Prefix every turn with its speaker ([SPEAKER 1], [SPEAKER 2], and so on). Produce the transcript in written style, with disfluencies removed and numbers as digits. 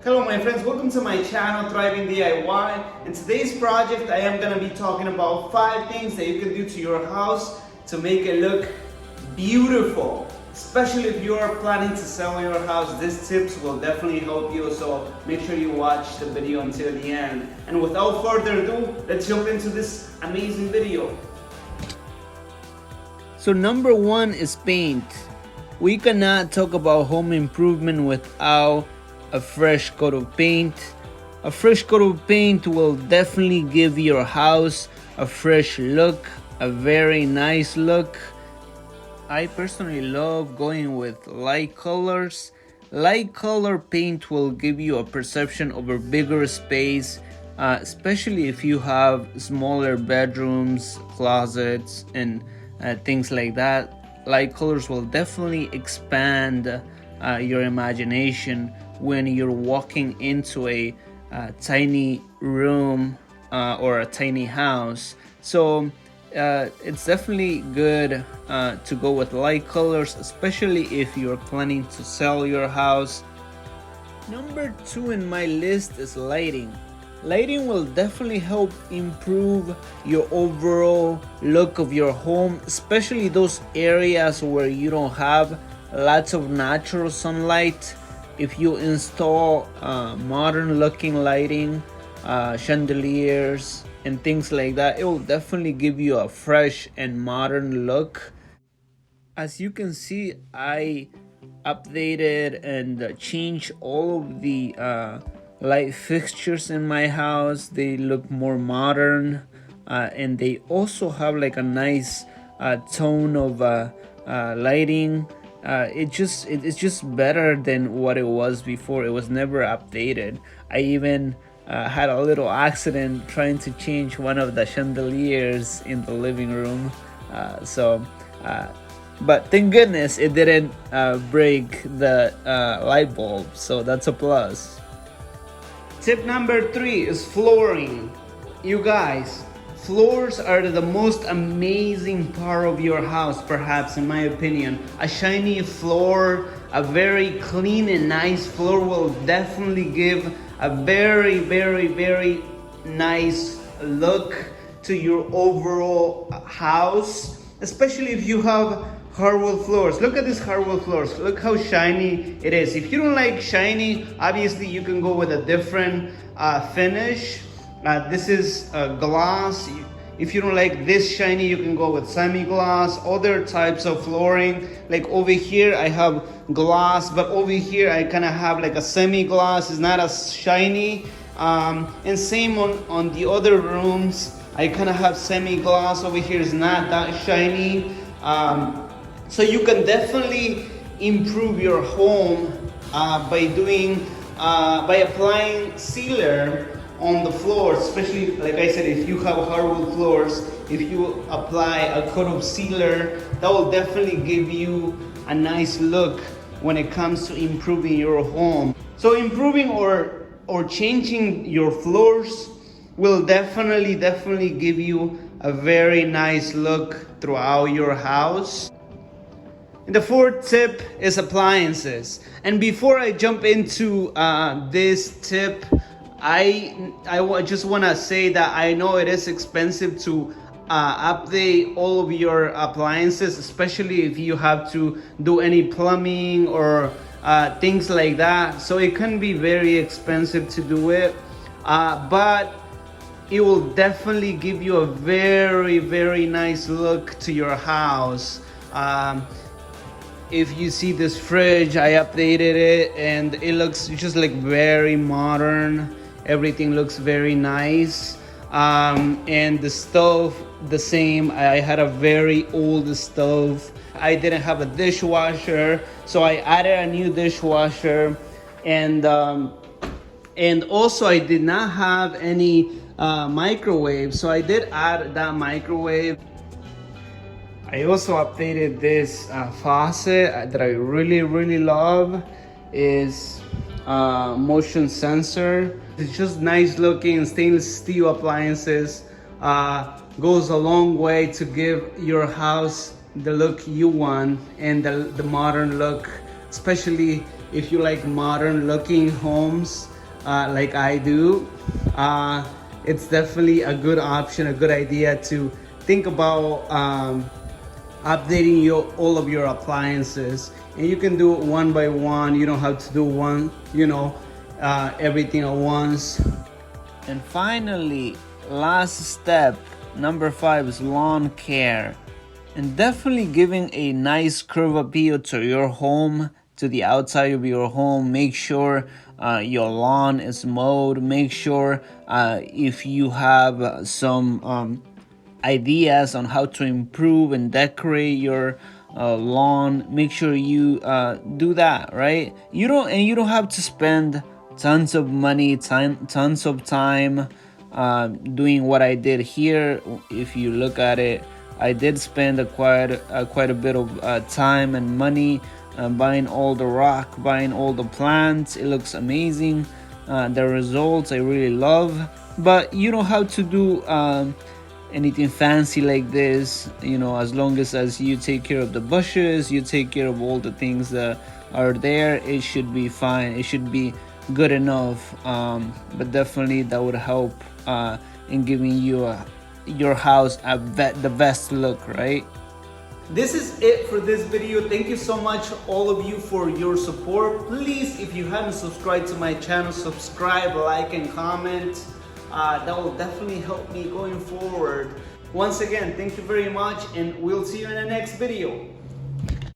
[SPEAKER 1] Hello my friends, welcome to my channel Thriving DIY. In today's project I am going to be talking about 5 things that you can do to your house to make it look beautiful. Especially if you are planning to sell your house, these tips will definitely help you, so make sure you watch the video until the end. And without further ado, let's jump into this amazing video.
[SPEAKER 2] So number 1 is paint. We cannot talk about home improvement without a fresh coat of paint. A fresh coat of paint will definitely give your house a fresh look, a very nice look. I personally love going with light colors. Light color paint will give you a perception of a bigger space, especially if you have smaller bedrooms, closets, and things like that. Light colors will definitely expand your imagination when you're walking into a tiny room or a tiny house. So it's definitely good to go with light colors, especially if you're planning to sell your house. Number 2 in my list is lighting. Lighting will definitely help improve your overall look of your home, especially those areas where you don't have lots of natural sunlight. If you install modern looking lighting, chandeliers and things like that, it will definitely give you a fresh and modern look. As you can see, I updated and changed all of the light fixtures in my house. They look more modern, and they also have like a nice tone of lighting. It's just better than what it was before. It was never updated. I even had a little accident trying to change one of the chandeliers in the living room. But thank goodness it didn't break the light bulb, so that's a plus.
[SPEAKER 1] Tip number 3 is flooring. You guys, floors are the most amazing part of your house, perhaps, in my opinion. A shiny floor, a very clean and nice floor will definitely give a very, very, very nice look to your overall house, especially if you have hardwood floors. Look at these hardwood floors. Look how shiny it is. If you don't like shiny, obviously you can go with a different finish. This is gloss. If you don't like this shiny, you can go with semi-gloss, other types of flooring. Like over here, I have gloss, but over here, I kind of have like a semi-gloss. It's not as shiny. And same on the other rooms. I kind of have semi-gloss. Over here is not that shiny. So you can definitely improve your home by applying sealer on the floors, especially like I said, if you have hardwood floors, if you apply a coat of sealer, that will definitely give you a nice look when it comes to improving your home. So improving or changing your floors will definitely give you a very nice look throughout your house. And the 4th tip is appliances. And before I jump into this tip, I just want to say that I know it is expensive to update all of your appliances, especially if you have to do any plumbing or things like that. So it can be very expensive to do it, but it will definitely give you a very, very nice look to your house. If you see this fridge, I updated it and it looks just like very modern. Everything looks very nice. And the stove, the same. I had a very old stove. I didn't have a dishwasher, so I added a new dishwasher. And also I did not have any microwave, so I did add that microwave. I also updated this faucet that I really love. Is motion sensor. It's just nice looking stainless steel appliances. Goes a long way to give your house the look you want and the modern look, especially if you like modern looking homes. like I do, it's definitely a good option, a good idea to think about updating all of your appliances. And you can do it one by one. You don't have to do everything at once.
[SPEAKER 2] And finally, last step, number 5 is lawn care. And definitely giving a nice curb appeal to your home, to the outside of your home. Make sure your lawn is mowed. Make sure if you have some ideas on how to improve and decorate your lawn, make sure you do that, right? You don't have to spend tons of money, tons of time doing what I did here. If you look at it, I did spend quite a bit of time and money buying all the rock, buying all the plants. It looks amazing. The results I really love, but you don't have to do anything fancy like this, as long as you take care of the bushes, you take care of all the things that are there, it should be fine, it should be good enough. But definitely that would help in giving your house the best look, right?
[SPEAKER 1] This is it for this video. Thank you so much, all of you, for your support. Please, if you haven't subscribed to my channel, subscribe, like, and comment. That will definitely help me going forward. Once again, thank you very much, and we'll see you in the next video.